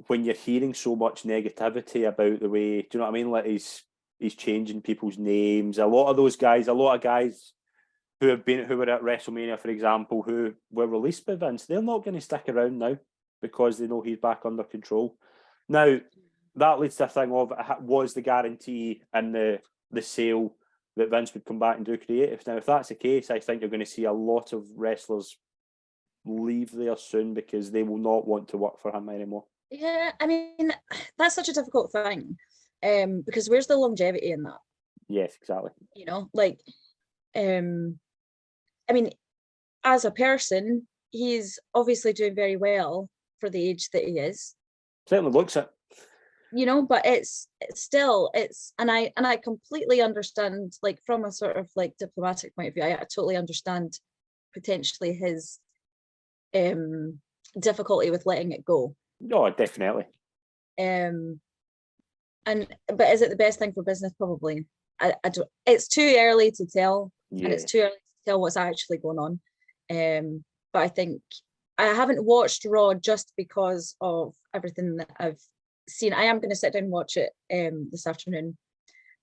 B: when you're hearing so much negativity about the way, do you know what I mean? Like he's changing people's names. A lot of guys who were at WrestleMania, for example, who were released by Vince, they're not going to stick around now because they know he's back under control. Now, that leads to a thing of, was the guarantee in the sale that Vince would come back and do creative. Now, if that's the case, I think you're going to see a lot of wrestlers leave there soon because they will not want to work for him anymore.
C: Yeah, I mean, that's such a difficult thing, because where's the longevity in that?
B: Yes, exactly.
C: You know, like, I mean, as a person, he's obviously doing very well for the age that he is.
B: Certainly looks it.
C: You know, but it's still, and I completely understand, like, from a sort of like diplomatic point of view, I totally understand potentially his difficulty with letting it go.
B: Oh, definitely.
C: But is it the best thing for business? Probably. I don't. It's too early to tell, and it's too early to tell what's actually going on. But I think I haven't watched Raw just because of everything that I've seen. I am going to sit down and watch it this afternoon,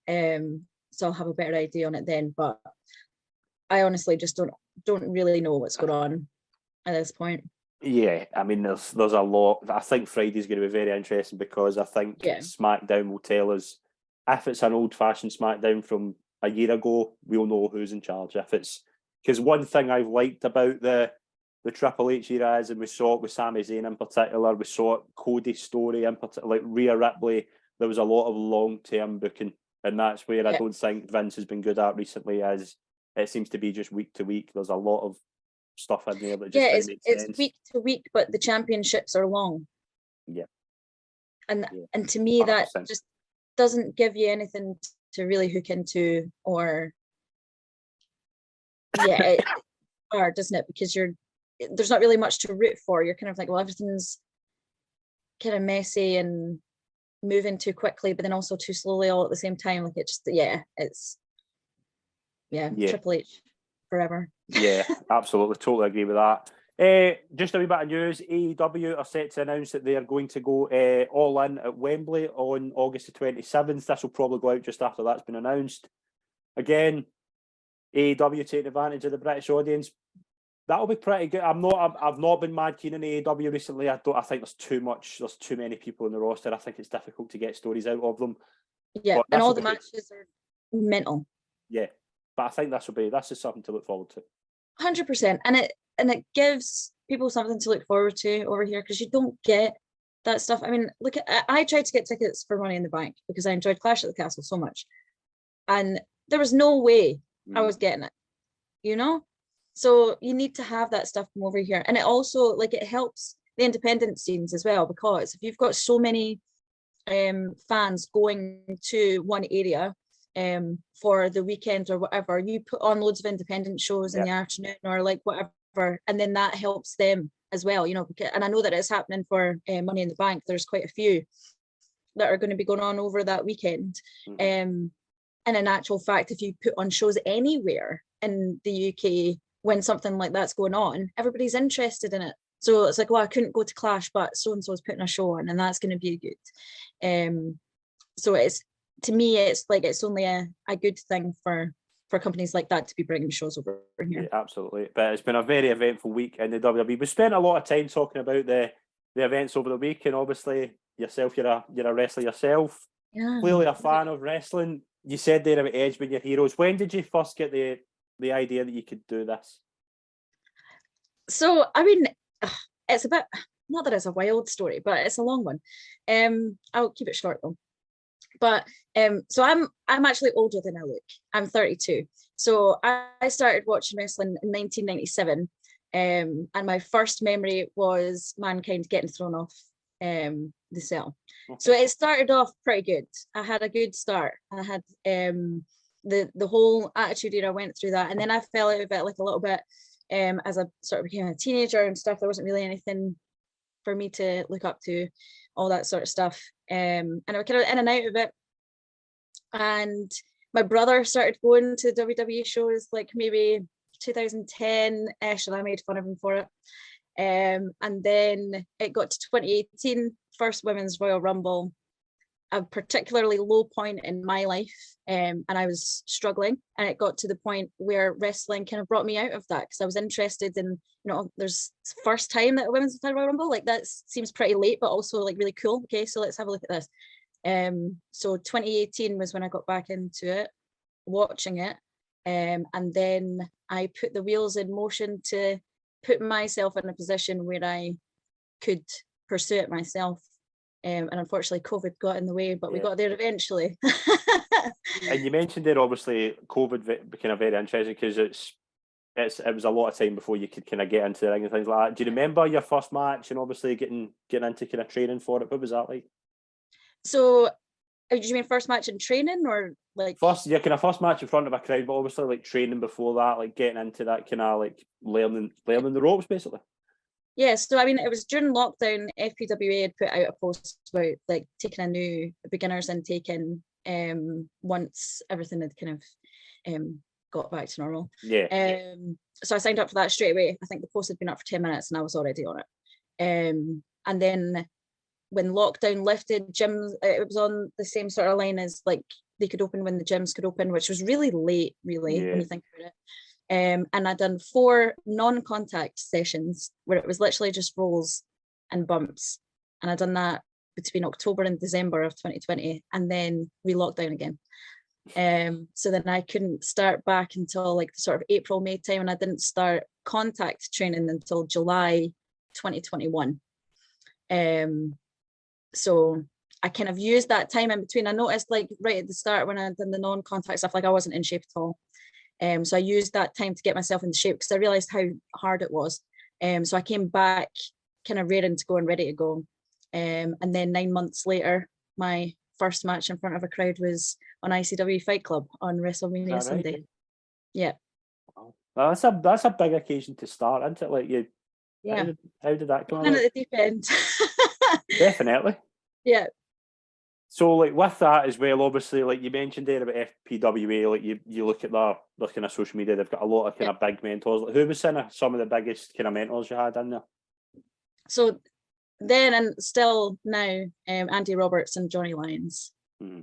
C: so I'll have a better idea on it then. But I honestly just don't really know what's going on at this point.
B: Yeah, I mean, there's a lot. I think Friday's going to be very interesting because I think SmackDown will tell us if it's an old-fashioned SmackDown from a year ago, we'll know who's in charge. If it's, because one thing I've liked about the Triple H era is, and we saw it with Sami Zayn in particular, we saw it Cody's story in particular, like Rhea Ripley, there was a lot of long-term booking, and that's where I don't think Vince has been good at recently, as it seems to be just week to week. There's a lot of stuff in there that just
C: it's week to week, but the championships are long.
B: Yeah.
C: And to me 100%. That just doesn't give you anything to really hook into, or it's hard, doesn't it? Because there's not really much to root for. You're kind of like, well, everything's kind of messy and moving too quickly, but then also too slowly all at the same time. Like, it just it's Triple H forever.
B: Yeah, absolutely, totally agree with that. Just a wee bit of news. AEW are set to announce that they are going to go all in at Wembley on August the 27th. This will probably go out just after that's been announced. Again, AEW taking advantage of the British audience. That'll be pretty good. I've not been mad keen on AEW recently. I think there's too many people in the roster. I think it's difficult to get stories out of them.
C: Yeah, and all the matches are mental.
B: Yeah, but I think this is something to look forward to.
C: 100%, and it gives people something to look forward to over here, because you don't get that stuff. I mean, look, I tried to get tickets for Money in the Bank because I enjoyed Clash at the Castle so much, and there was no way I was getting it, you know. So you need to have that stuff come over here, and it also, like, it helps the independent scenes as well, because if you've got so many fans going to one area for the weekend or whatever, you put on loads of independent shows in the afternoon or like whatever, and then that helps them as well, you know. And I know that it's happening for Money in the Bank. There's quite a few that are going to be going on over that weekend. And in actual fact, if you put on shows anywhere in the UK when something like that's going on, everybody's interested in it. So it's like, well, I couldn't go to Clash, but so and so is putting a show on, and that's going to be good. So it's, to me, it's like, it's only a good thing for companies like that to be bringing shows over here.
B: Yeah, absolutely. But it's been a very eventful week in the WWE. We spent a lot of time talking about the events over the week, and obviously yourself, you're a wrestler yourself.
C: Yeah.
B: Clearly a fan of wrestling. You said there about Edge being your heroes. When did you first get the idea that you could do this?
C: So, I mean, it's a bit, not that it's a wild story, but it's a long one. I'll keep it short though. But so I'm actually older than I look. I'm 32. So I started watching wrestling in 1997, and my first memory was Mankind getting thrown off the cell. So it started off pretty good. I had a good start. I had the whole Attitude Era, went through that, and then I fell out of it like a little bit as I sort of became a teenager and stuff. There wasn't really anything for me to look up to, all that sort of stuff, and I was kind of in and out of it. And my brother started going to WWE shows like maybe 2010-ish, and I made fun of him for it. And then it got to 2018, first Women's Royal Rumble, a particularly low point in my life, and I was struggling, and it got to the point where wrestling kind of brought me out of that, because I was interested in, there's first time that a Women's Royal Rumble, like that seems pretty late, but also like really cool. Okay, so let's have a look at this. So 2018 was when I got back into it, watching it, and then I put the wheels in motion to put myself in a position where I could pursue it myself. And unfortunately COVID got in the way, but we got there eventually.
B: And you mentioned there, obviously COVID became very interesting, because it was a lot of time before you could kind of get into the ring and things like that. Do you remember your first match and obviously getting into kind of training for it? What was that like?
C: So, do you mean first match in training, or like
B: first match in front of a crowd, but obviously like training before that, like getting into that kind of like learning the ropes basically?
C: Yeah, so I mean, it was during lockdown. FPWA had put out a post about like taking a new beginners intake in once everything had kind of got back to normal.
B: Yeah.
C: So I signed up for that straight away. I think the post had been up for 10 minutes and I was already on it. And then when lockdown lifted, gyms, it was on the same sort of line as like they could open when the gyms could open, which was really late, really, when you think about it. And I'd done 4 non-contact sessions where it was literally just rolls and bumps. And I'd done that between October and December of 2020, and then we locked down again. So then I couldn't start back until like the sort of April, May time, and I didn't start contact training until July 2021. So I kind of used that time in between. I noticed like right at the start when I did the non-contact stuff, like I wasn't in shape at all. So I used that time to get myself into shape, because I realized how hard it was. So I came back kind of raring to go and ready to go. And then 9 months later, my first match in front of a crowd was on ICW Fight Club on WrestleMania Sunday. Right? Yeah.
B: Wow. That's a big occasion to start, isn't it? Like you.
C: Yeah.
B: How did that come
C: out? At the deep end.
B: Definitely.
C: Yeah.
B: So like with that as well, obviously, like you mentioned there about FPWA, like you look at the kind of social media, they've got a lot of kind of big mentors. Like, who was some of the biggest kind of mentors you had in there?
C: So then and still now, Andy Roberts and Johnny Lyons.
B: Hmm.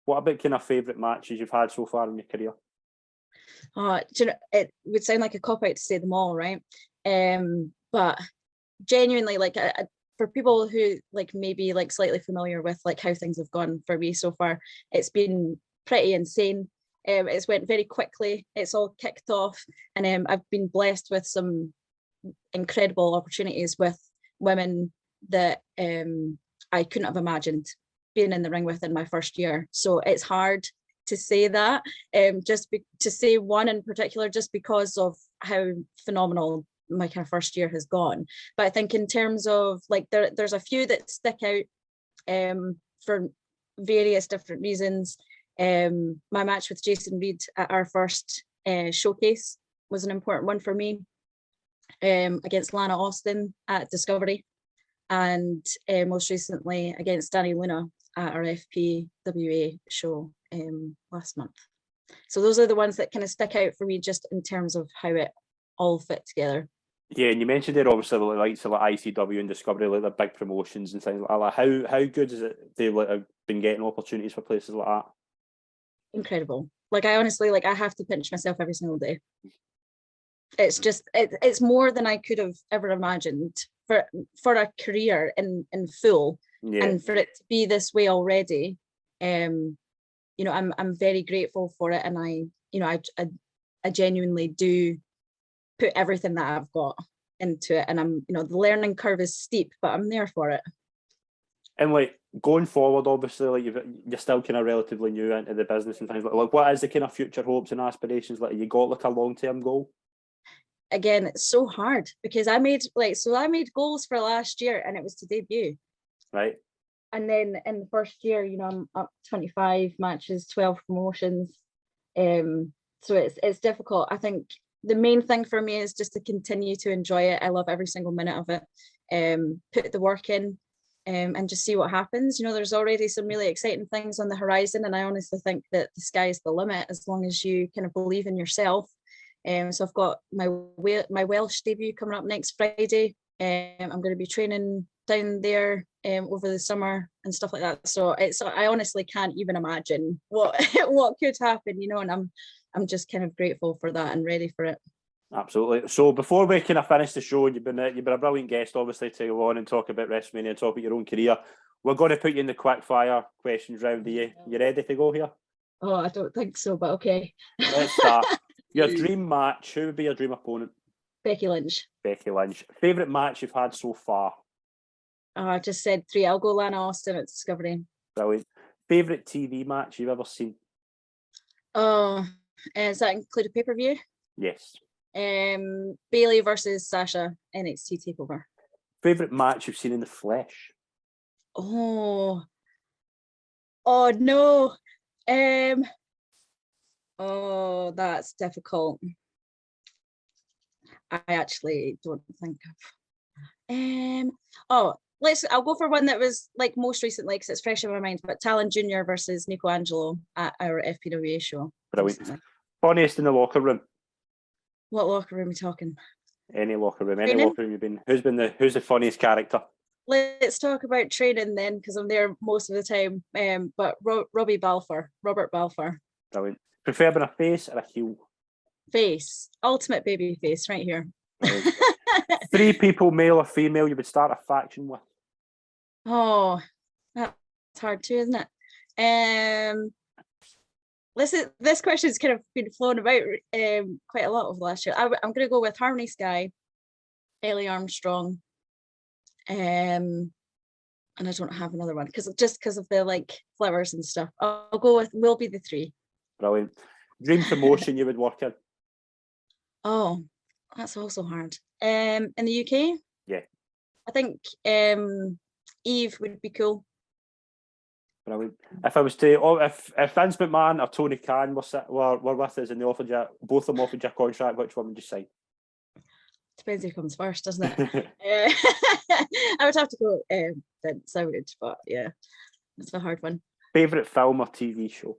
B: What about kind of favourite matches you've had so far in your career?
C: It would sound like a cop-out to say them all, right? But genuinely, like for people who like maybe like slightly familiar with like how things have gone for me so far, it's been pretty insane. It's went very quickly. It's all kicked off, and I've been blessed with some incredible opportunities with women that I couldn't have imagined being in the ring with in my first year. So it's hard to say that, to say one in particular, just because of how phenomenal my kind of first year has gone. But I think in terms of like there's a few that stick out for various different reasons. My match with Jason Reed at our first showcase was an important one for me, against Lana Austin at Discovery, and most recently against Danny Luna at our FPWA show last month. So those are the ones that kind of stick out for me, just in terms of how it all fit together.
B: Yeah, and you mentioned there obviously like likes of like ICW and Discovery, like the big promotions and things like that. How good is it they've like have been getting opportunities for places like that?
C: Incredible. Like I honestly, like I have to pinch myself every single day. It's just it's more than I could have ever imagined for a career in full. Yeah. And for it to be this way already, I'm very grateful for it, and I genuinely do put everything that I've got into it, and I'm the learning curve is steep, but I'm there for it.
B: And like going forward, obviously, like you're still kind of relatively new into the business and things like what is the kind of future hopes and aspirations? Like, you got like a long-term goal?
C: Again, it's so hard because I made goals for last year and it was to debut.
B: Right.
C: And then in the first year, you know, I'm up 25 matches, 12 promotions. So it's difficult. I think the main thing for me is just to continue to enjoy it. I love every single minute of it. Put the work in, and just see what happens. You know, there's already some really exciting things on the horizon, and I honestly think that the sky's the limit as long as you kind of believe in yourself. So I've got my Welsh debut coming up next Friday. I'm going to be training down there over the summer and stuff like that. So I honestly can't even imagine what could happen, you know, and I'm just kind of grateful for that and ready for it.
B: Absolutely. So before we kind of finish the show, you've been a brilliant guest, obviously, to go on and talk about WrestleMania and talk about your own career. We're going to put you in the quick fire questions round. Are you ready to go here?
C: Oh, I don't think so, but okay.
B: Let's start. Your dream match, who would be your dream opponent?
C: Becky Lynch.
B: Becky Lynch. Favourite match you've had so far?
C: Oh, I just said 3. I'll go Lana Austin at Discovery.
B: Brilliant. Favourite TV match you've ever seen?
C: Oh, does that include a pay-per-view?
B: Yes.
C: Bailey versus Sasha, NXT TakeOver.
B: Favourite match you've seen in the flesh?
C: Oh no. Oh, that's difficult. I actually don't think of. I'll go for one that was like most recently because it's fresh in my mind. But Talon Jr. versus Nico Angelo at our FPWA show.
B: Brilliant.
C: Recently.
B: Funniest in the locker room?
C: What locker room are we talking?
B: Any locker room.
C: Training?
B: Any locker room you've been. Who's the funniest character?
C: Let's talk about training then, because I'm there most of the time. But Robert Balfour.
B: Brilliant. Prefer being a face or a heel?
C: Face. Ultimate baby face right here.
B: 3 people, male or female, you would start a faction with?
C: Oh, that's hard too, isn't it? This question's kind of been flown about quite a lot over the last year. I'm going to go with Harmony Sky, Ellie Armstrong, and I don't have another one because of the like flowers and stuff. I'll go with we'll be the 3.
B: Brilliant. Dream promotion you would work in?
C: Oh, that's also hard. In the UK?
B: Yeah.
C: I think Eve would be cool.
B: Brilliant. If I was to, if Vince McMahon or Tony Khan were with us and they offered you, both of them offered you a contract, which one would you sign?
C: Depends who comes first, doesn't it? I would have to go Vince, I would, but yeah, that's a hard one.
B: Favourite film or TV show?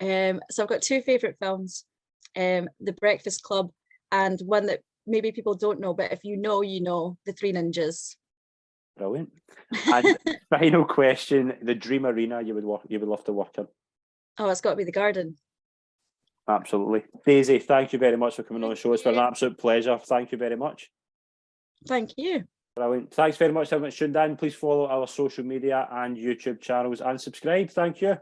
C: So I've got 2 favourite films, The Breakfast Club and one that maybe people don't know, but if you know, you know, The 3 Ninjas.
B: Brilliant. And final question, the dream arena you would love to work in?
C: Oh, it's got to be the Garden.
B: Absolutely. Daisy, thank you very much for coming on the show. It's been an absolute pleasure. Thank you very much.
C: Thank you.
B: Brilliant. Thanks very much for tuned in. Please follow our social media and YouTube channels and subscribe. Thank you.